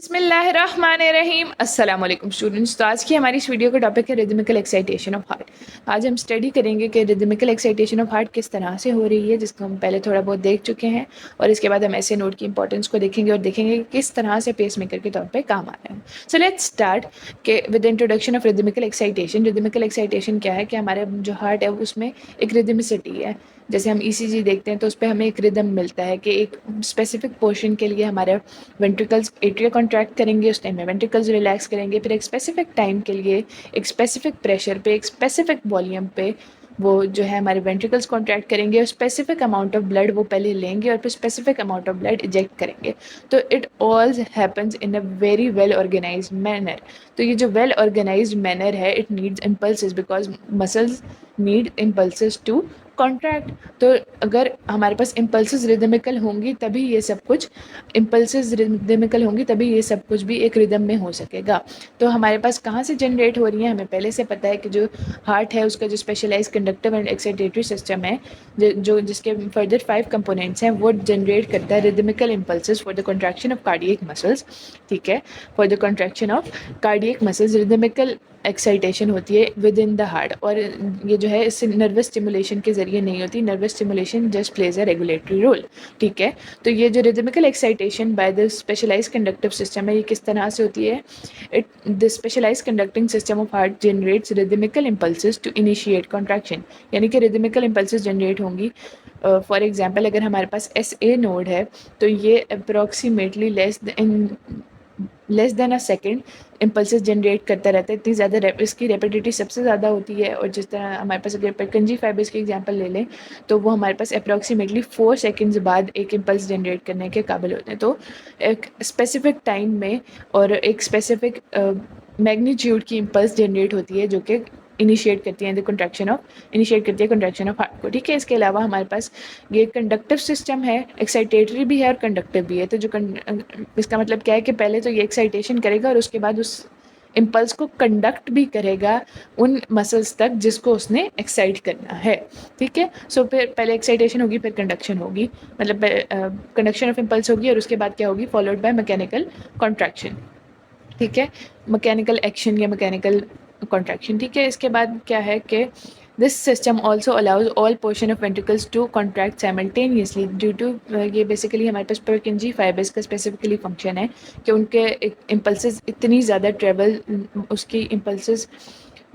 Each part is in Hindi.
बिस्मिल्लाहिर्रहमानिर्रहीम अस्सलाम वालेकुम स्टूडेंट्स। तो आज की हमारी इस वीडियो का टॉपिक है रिदमिकल एक्साइटेशन ऑफ हार्ट। आज हम स्टडी करेंगे कि रिदमिकल एक्साइटेशन ऑफ हार्ट किस तरह से हो रही है, जिसको हम पहले थोड़ा बहुत देख चुके हैं, और इसके बाद हम ऐसे नोट की इंपॉर्टेंस को देखेंगे और देखेंगे कि किस तरह से पेस मेकर के तौर पर काम आ रहा है। सो लेट्स स्टार्ट के with introduction of rhythmical excitation. Rhythmical excitation क्या है कि हमारे जो हार्ट है उसमें एक रिदमिसिटी है। जैसे हम ईसीजी देखते हैं तो उस पर हमें एक रिदम मिलता है कि एक स्पेसिफिक पोर्शन के लिए हमारे वेंट्रिकल्स एट्रिया कॉन्ट्रैक्ट करेंगे, उस टाइम में वेंट्रिकल्स रिलैक्स करेंगे, फिर एक स्पेसिफिक टाइम के लिए एक स्पेसिफिक प्रेशर पे एक स्पेसिफिक वॉल्यूम पे वो जो है हमारे वेंट्रिकल्स कॉन्ट्रैक्ट करेंगे और स्पेसिफिक अमाउंट ऑफ ब्लड वो पहले लेंगे और फिर specific amount of blood eject करेंगे। तो it all happens in a very well organise manner. तो ये जो वेल ऑर्गेनाइज मैनर है, it needs impulses because muscles need impulses to contract. तो अगर हमारे पास इम्पल्सेस रिदमिकल होंगी तभी ये सब कुछ इम्पल्सेस रिदमिकल होंगी तभी ये सब कुछ भी एक रिदम में हो सकेगा। तो हमारे पास कहाँ से जनरेट हो रही है, हमें पहले से पता है कि जो हार्ट है उसका जो specialise conductive and excitatory system है, जो जिसके फर्दर 5 कंपोनेंट्स हैं, वो जनरेट करता है rhythmical impulses for the contraction of cardiac muscles. ठीक है, for the contraction of cardiac muscles rhythmical excitation होती है विद इन द हार्ट। और ये जो है इससे नर्वस स्टिमुलेशन के ज़रिए नहीं होती, nervous stimulation just plays a regulatory role. ठीक है, तो ये जो rhythmical excitation by the specialise conductive system है, ये किस तरह से होती है? The specialise conducting system of heart generates rhythmical impulses to initiate contraction. यानी कि रिदमिकल इम्पल्सेस जनरेट होंगी। फॉर एग्जाम्पल, अगर हमारे पास SA नोड है तो ये approximately less than a second impulses generate करता रहता है। इतनी ज़्यादा इसकी रेपिडिटी सबसे ज़्यादा होती है। और जिस तरह हमारे पास अगर परकिंजी फाइबर्स की एग्जांपल ले लें तो वो हमारे पास अप्रॉक्सीमेटली 4 सेकेंड्स बाद एक इम्पल्स जनरेट करने के काबिल होते हैं। तो एक स्पेसिफिक टाइम में और एक स्पेसिफिक मैग्नीट्यूड की इम्पल्स जनरेट होती है जो कि इनिशिएट करती है कंट्रैक्शन ऑफ हार्ट को। ठीक है, इसके अलावा हमारे पास ये कंडक्टिव सिस्टम है, एक्साइटेटरी भी है और कंडक्टिव भी है। तो जो इसका मतलब क्या है कि पहले तो ये एक्साइटेशन करेगा और उसके बाद उस इम्पल्स को कंडक्ट भी करेगा उन मसल्स तक जिसको उसने एक्साइट करना है। ठीक है, सो फिर पहले एक्साइटेशन होगी, फिर कंडक्शन होगी, मतलब कंडक्शन ऑफ इम्पल्स होगी और उसके बाद क्या होगी? Followed by mechanical contraction. ठीक है, मैकेनिकल एक्शन या मैकेनिकल कॉन्ट्रैक्शन। ठीक है, इसके बाद क्या है कि this system also allows all portion of ventricles to contract simultaneously due to ये बेसिकली हमारे पास परकिंजी फाइबर्स का स्पेसिफिकली फंक्शन है कि उनके इम्पल्सेस इतनी ज़्यादा ट्रेवल उसकी इम्पल्सेस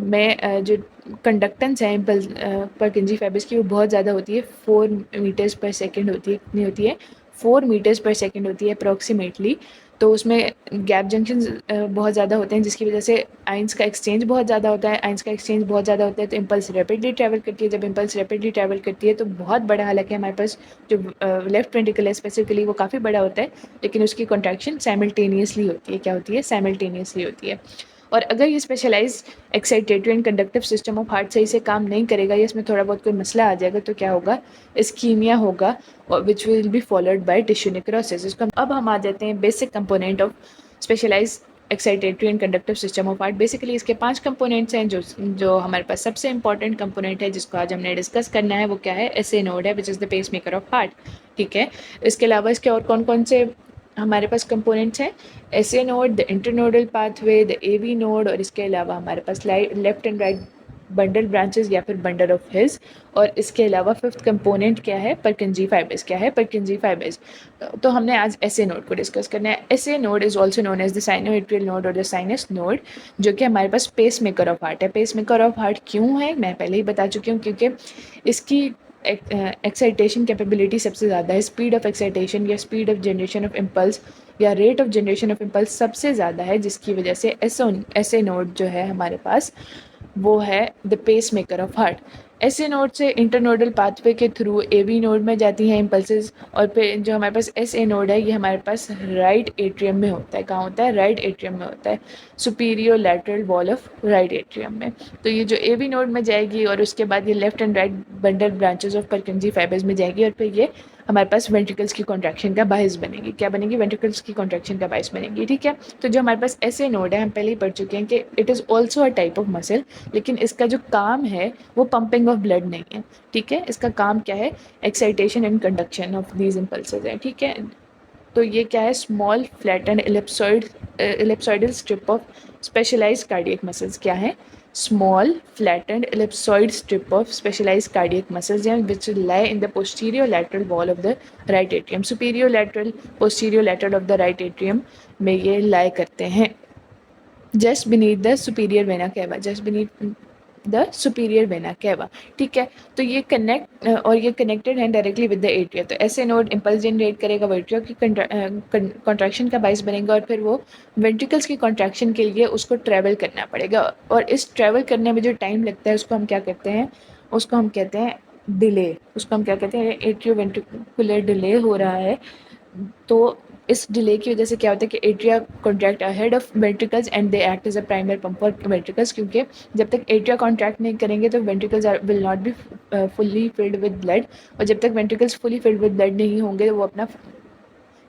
में जो कंडक्टेंस है परकिंजी फाइबर्स की वो बहुत ज़्यादा होती है। 4 मीटर्स पर सेकेंड होती है। कितनी होती है? 4 मीटर्स पर सेकेंड होती है अप्रॉक्सीमेटली। तो उसमें गैप जंक्शन बहुत ज़्यादा होते हैं जिसकी वजह से आइंस का एक्सचेंज बहुत ज़्यादा होता है। आइंस का एक्सचेंज बहुत ज़्यादा होता है तो इम्पल्स रैपिडली ट्रैवल करती है। जब इम्पल्स रैपिडली ट्रैवल करती है तो बहुत बड़ा, हालांकि हमारे पास जो लेफ्ट वेंट्रिकल है स्पेसिफिकली वो काफ़ी बड़ा होता है, लेकिन उसकी कॉन्ट्रैक्शन साइमल्टेनियसली होती है। क्या होती है? साइमल्टेनियसली होती है। और अगर ये specialise excitatory and conductive system of heart सही से काम नहीं करेगा या इसमें थोड़ा बहुत कोई मसला आ जाएगा तो क्या होगा? इस्कीमिया होगा, which will be followed by tissue necrosis. इसको अब हम आ जाते हैं basic component of specialise excitatory and conductive system of heart. Basically इसके 5 कंपोनेंट्स हैं। जो हमारे पास सबसे इंपॉर्टेंट कंपोनेंट है जिसको आज हमने डिस्कस करना है वो क्या है? SA नोड है, which is the pacemaker of heart. ठीक है, इसके अलावा इसके और कौन कौन से हमारे पास कंपोनेंट्स हैं? SA node, the internodal pathway, the AV node, और इसके अलावा हमारे पास left and right bundle branches या फिर बंडल ऑफ हिल्स। और इसके अलावा 5th कंपोनेंट क्या है? परकिंजी फाइबर्स। क्या है? परकिंजी फाइबर्स। तो हमने आज SA नोड को डिस्कस करना है। SA node is also known as the sinoatrial node और द साइनस नोड, जो कि हमारे पास पेस मेकर ऑफ हार्ट है। पेस मेकर ऑफ हार्ट क्यों है मैं पहले ही बता चुकी हूँ, क्योंकि इसकी एक्साइटेशन कैपेबिलिटी सबसे ज़्यादा है। स्पीड ऑफ एक्साइटेशन या speed of generation of impulse या rate of generation of impulse सबसे ज़्यादा है, जिसकी वजह से SA नोड जो है हमारे पास वो है the pacemaker of heart. SA node से इंटरनोडल पाथवे के थ्रू AV नोड में जाती हैं इम्पल्सेस। और फिर जो हमारे पास SA नोड है ये हमारे पास राइट एट्रियम में होता है। कहाँ होता है? राइट एट्रियम में होता है, superior lateral wall of right atrium में। तो ये जो AV नोड में जाएगी और उसके बाद ये left and right bundle branches of परकिंजी fibres में जाएगी और फिर ये हमारे पास वेंट्रिकल्स की कॉन्ट्रैक्शन का बायस बनेगी। क्या बनेगी? वेंट्रिकल्स की कॉन्ट्रैक्शन का बायस बनेगी। ठीक है, तो जो हमारे पास SA नोड है हम पहले ही पढ़ चुके हैं कि it is also a type of muscle, लेकिन इसका जो काम है वो पंपिंग ऑफ ब्लड नहीं है। ठीक है, इसका काम क्या है? Excitation and conduction of these impulses है। ठीक है, तो ये क्या है, small flattened ellipsoidal strip of specialised cardiac muscles. क्या है, small flattened ellipsoid strip of specialised cardiac muscles हैं which lie in the posterior lateral wall of the right atrium. Superior lateral, posterior lateral of the right atrium में ये लाई करते हैं। Just beneath the superior vena cava, just beneath the superior vena केवा। ठीक है, तो ये कनेक्ट और ये कनेक्टेड है डायरेक्टली विद द एट्रिया। तो ऐसे नोड इम्पल्स जनरेट करेगा, वो एट्रिया की कॉन्ट्रैक्शन का बाइस बनेगा और फिर वो वेंट्रिकल्स की कॉन्ट्रैक्शन के लिए उसको ट्रैवल करना पड़ेगा। और इस ट्रैवल करने में जो टाइम लगता है उसको हम क्या कहते हैं, उसको हम कहते हैं डिले। उसको हम क्या कहते हैं, एट्रियो वेंट्रिकुलर डिले हो रहा है। तो इस डिले की वजह से क्या होता है कि atria contract ahead of ventricles and they act as a primary pump for ventricles, क्योंकि जब तक एट्रिया कॉन्ट्रैक्ट नहीं करेंगे तो ventricles will not be fully filled with blood, और जब तक ventricles fully filled with blood नहीं होंगे तो वो अपना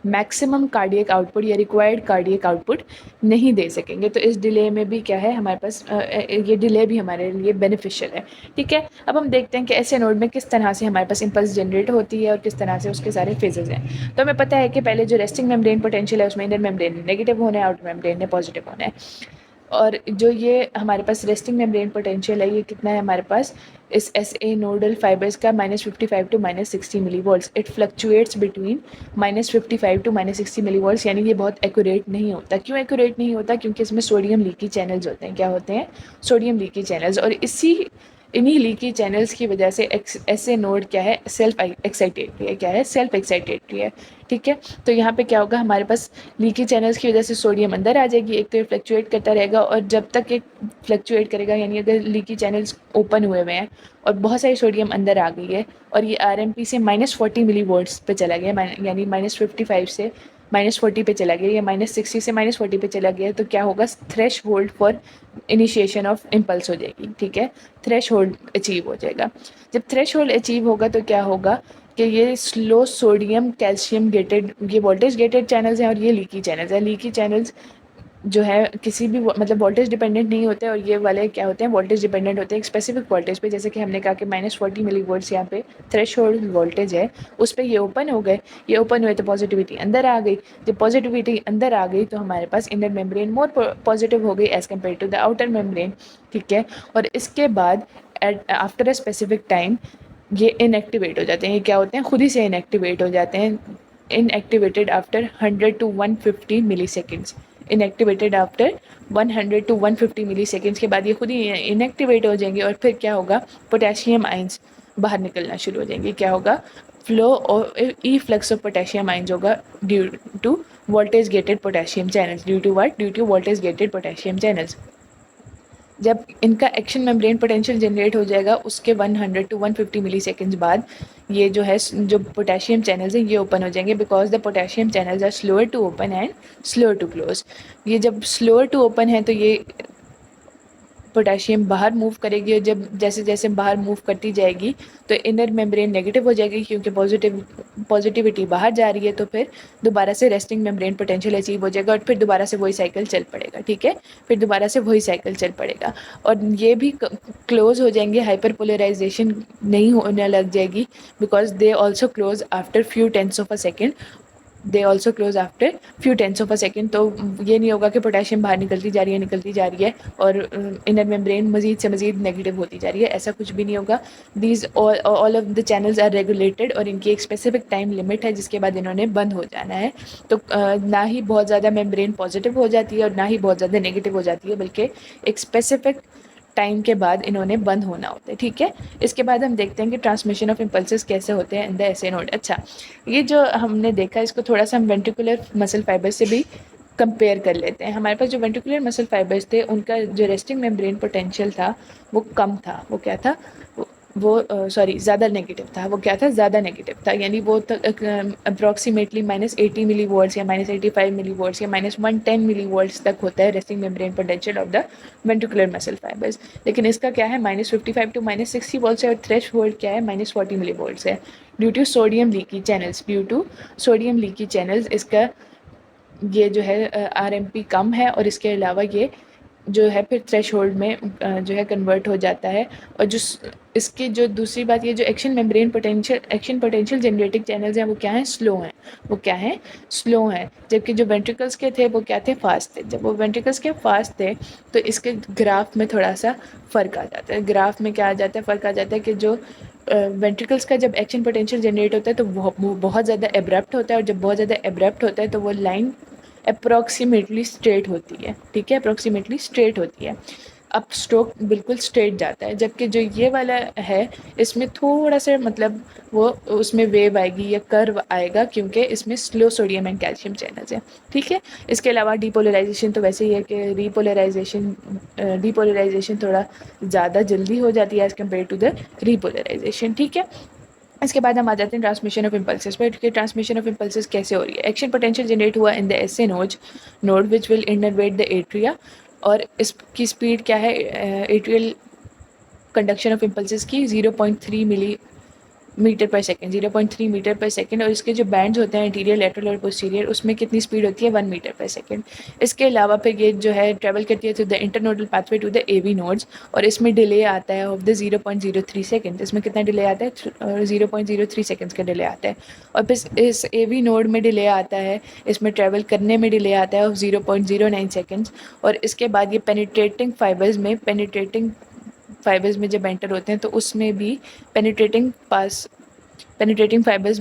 मैक्सिमम कार्डियक आउटपुट या रिक्वायर्ड कार्डियक आउटपुट नहीं दे सकेंगे। तो इस डिले में भी क्या है हमारे पास, ये डिले भी हमारे लिए बेनिफिशियल है। ठीक है, अब हम देखते हैं कि ऐसे नोड में किस तरह से हमारे पास इम्पल्स जनरेट होती है और किस तरह से उसके सारे फेजेस हैं। तो हमें पता है कि पहले जो रेस्टिंग मेम्ब्रेन पोटेंशियल है उसमें इनर मेम्ब्रेन नेगेटिव होना है, आउटर मेम्ब्रेन ने पॉजिटिव होना है। और जो ये हमारे पास रेस्टिंग मेम्ब्रेन पोटेंशियल है ये कितना है हमारे पास, इस एस ए नोडल फाइबर्स का -55 to -60 millivolts. It fluctuates between -55 to -60 millivolts, यानी ये बहुत एक्यूरेट नहीं होता। क्यों एक्यूरेट नहीं होता, क्योंकि इसमें सोडियम लीकी चैनल्स होते हैं। क्या होते हैं, सोडियम लीकी चैनल्स। और इन्हीं लीकी चैनल्स की वजह से ऐसे नोड क्या है, सेल्फ एक्साइटेटरी है। क्या है, सेल्फ एक्साइटेटरी है। ठीक है, तो यहाँ पे क्या होगा, हमारे पास लीकी चैनल्स की वजह से सोडियम अंदर आ जाएगी। एक तो ये फ्लक्चुएट करता रहेगा, और जब तक ये फ्लक्चुएट करेगा, यानी अगर लीकी चैनल्स ओपन हुए हुए हैं और बहुत सारी सोडियम अंदर आ गई है और ये आरएमपी से -40 मिली वोल्ट्स पे चला गया, यानी -55 से -40 पे चला गया, या -60 से -40 पे चला गया, तो क्या होगा, threshold for initiation of impulse हो जाएगी। ठीक है, थ्रेश होल्ड अचीव हो जाएगा। जब थ्रेश होल्ड अचीव होगा तो क्या होगा कि ये स्लो सोडियम कैल्शियम गेटेड, ये वोल्टेज गेटेड चैनल्स हैं और ये लीकी चैनल्स हैं। लीकी चैनल्स जो है किसी भी मतलब वोल्टेज डिपेंडेंट नहीं होते, और ये वाले क्या होते हैं, वोल्टेज डिपेंडेंट होते हैं एक स्पेसिफिक वोल्टेज पे। जैसे कि हमने कहा कि -40 मिली वोल्ट्स यहाँ पे थ्रेश होल्ड वोल्टेज है, उस पर ये ओपन हो गए। ये ओपन हुए तो पॉजिटिविटी अंदर आ गई। जब पॉजिटिविटी अंदर आ गई तो हमारे पास इनर मेम्ब्रेन मोर पॉजिटिव हो गई as compare to the outer membrane. ठीक है, और इसके बाद आफ्टर अ स्पेसिफिक टाइम ये इनएक्टिवेट हो जाते हैं। ये क्या होते हैं, खुद ही से इनएक्टिवेट हो जाते हैं। Inactivated after 100 to 150 milliseconds. Inactivated after 100 to 150 milliseconds के बाद ये खुद ही इनएक्टिवेट हो जाएंगे, और फिर क्या होगा, पोटेशियम आइंस बाहर निकलना शुरू हो जाएंगे। क्या होगा, फ्लो और efflux of potassium ions होगा due to voltage gated potassium channels. Due to what, due to voltage gated potassium channels. जब इनका एक्शन मेम्ब्रेन पोटेंशियल जनरेट हो जाएगा उसके 100 टू 150 मिली सेकेंड्स बाद ये जो है, जो पोटेशियम चैनल्स हैं ये ओपन हो जाएंगे, because the potassium channels are slower to open and slower to close. ये जब स्लोअर टू ओपन है तो ये पोटेशियम बाहर मूव करेगी, और जब जैसे जैसे बाहर मूव करती जाएगी तो इनर मेम्ब्रेन नेगेटिव हो जाएगी, क्योंकि पॉजिटिविटी बाहर जा रही है। तो फिर दोबारा से रेस्टिंग मेम्ब्रेन पोटेंशियल अचीव हो जाएगा, और फिर दोबारा से वही साइकिल चल पड़ेगा। ठीक है, फिर दोबारा से वही साइकिल चल पड़ेगा, और ये भी क्लोज हो जाएंगे, हाइपर पोलराइजेशन नहीं होने लग जाएगी, because they also close after few tenths of a second. They also close after few tenths of a second. तो ये नहीं होगा कि पोटेशियम बाहर निकलती जा रही है और इनर मेम्ब्रेन मजीद से मजीद नेगेटिव होती जा रही है, ऐसा कुछ भी नहीं होगा। These all of the channels are regulated, और इनकी एक स्पेसिफिक टाइम लिमिट है जिसके बाद इन्होंने बंद हो जाना है। तो ना ही बहुत ज़्यादा मेम्ब्रेन पॉजिटिव हो जाती है और ना ही बहुत ज़्यादा नेगेटिव हो जाती है, बल्कि एक स्पेसिफिक टाइम के बाद इन्होंने बंद होना होता है। ठीक है, इसके बाद हम देखते हैं कि ट्रांसमिशन ऑफ इम्पल्सेस कैसे होते हैं इन द एसे नोड। अच्छा, ये जो हमने देखा इसको थोड़ा सा हम वेंट्रिकुलर मसल फाइबर से भी कंपेयर कर लेते हैं। हमारे पास जो वेंट्रिकुलर मसल फाइबर्स थे उनका जो रेस्टिंग मेम्ब्रेन पोटेंशियल था वो कम था। वो क्या था, वो सॉरी ज़्यादा नेगेटिव था। वो क्या था, ज़्यादा नेगेटिव था, यानी वो अप्रॉक्सीमेटली -80 मिली वोल्ट्स या -85 मिली वोल्ट्स या -110 मिली वोल्ट्स तक होता है resting membrane potential of the ventricular muscle fibres. लेकिन इसका क्या है, -55 टू -60 वोल्ट्स है, और थ्रेश होल्ड क्या है, -40 मिली वोल्ट्स है। Due to sodium leaky channels, due to sodium leaky channels इसका ये जो है आरएमपी कम है, और इसके अलावा ये जो है फिर थ्रेशोल्ड में जो है कन्वर्ट हो जाता है। और जो इसकी जो दूसरी बात, ये जो एक्शन पोटेंशियल जनरेटिंग चैनल्स हैं वो क्या हैं, स्लो हैं। वो क्या हैं, स्लो हैं। जबकि जो वेंट्रिकल्स के थे वो क्या थे, फास्ट थे। जब वो वेंट्रिकल्स के फास्ट थे तो इसके ग्राफ में थोड़ा सा फ़र्क आ जाता है। ग्राफ में क्या आ जाता है, फ़र्क आ जाता है कि जो वेंट्रिकल्स का जब एक्शन पोटेंशियल जनरेट होता है तो वो बहुत ज़्यादा एब्रप्ट होता है, और जब बहुत ज़्यादा एब्रप्ट होता है तो वो लाइन अप्रॉक्सीमेटली स्ट्रेट होती है, ठीक है, अप्रॉक्सीमेटली स्ट्रेट होती है। अब स्ट्रोक बिल्कुल स्ट्रेट जाता है। जबकि जो ये वाला है इसमें थोड़ा सा मतलब वो उसमें वेव आएगी या कर्व आएगा, क्योंकि इसमें slow sodium and calcium channels हैं, ठीक है। इसके अलावा डीपोलराइजेशन तो वैसे ही है कि डीपोलराइजेशन थोड़ा ज़्यादा जल्दी हो जाती है as compare to the repolarisation, ठीक है। इसके बाद हम आ जाते हैं ट्रांसमिशन ऑफ इम्पल्सेस पर, कि ट्रांसमिशन ऑफ इम्पल्सेस कैसे हो रही है। एक्शन पोटेंशियल जनरेट हुआ in the S A node which will innervate the atria, और इसकी स्पीड क्या है, एट्रियल कंडक्शन ऑफ इम्पल्सेस की 0.3 मीटर पर सेकंड, 0.3 मीटर पर सेकंड। और इसके जो बैंड्स होते हैं इंटीरियर, लेटरल और पोस्टीरियर, उसमें कितनी स्पीड होती है, 1 मीटर पर सेकंड। इसके अलावा फिर ये जो है ट्रैवल करती है through the internodal pathway to the AV nodes, और इसमें डिले आता है ऑफ द 0.03 सेकंड। इसमें कितना डिले आता है, 0.03 सेकंड्स का डिले आता है। और फिर इस एवी नोड में डिले आता है, इसमें ट्रैवल करने में डिले आता है ऑफ 0.09 सेकंड्स। और इसके बाद ये पेनिट्रेटिंग फाइबर्स में जब एंटर होते हैं तो उसमें भी पेनिट्रेटिंग फाइबर्स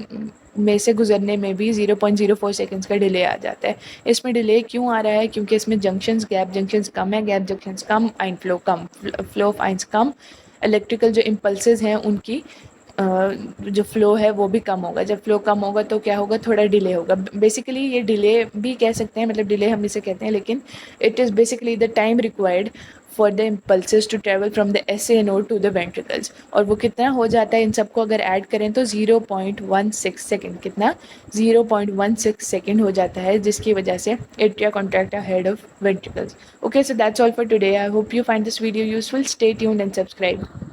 में से गुजरने में भी 0.04 सेकंड्स का डिले आ जाता है। इसमें डिले क्यों आ रहा है, क्योंकि इसमें गैप जंक्शंस कम है, गैप जंक्शंस कम, आइन flow come, flow of ions come, electrical जो इम्पल्सेस हैं उनकी जो फ्लो है वो भी कम होगा। जब फ्लो कम होगा तो क्या होगा, थोड़ा डिले होगा। बेसिकली ये डिले भी कह सकते हैं, मतलब डिले हम इसे कहते हैं, लेकिन it is basically the time required for the impulses to travel from the SA node to the ventricles. और वो कितना हो जाता है, इन सबको अगर ऐड करें तो 0.16 सेकेंड, कितना, 0.16 सेकेंड हो जाता है, जिसकी वजह से atria contract ahead of ventricles. Okay, so that's all for today. I hope you find this video useful. Stay tuned and subscribe.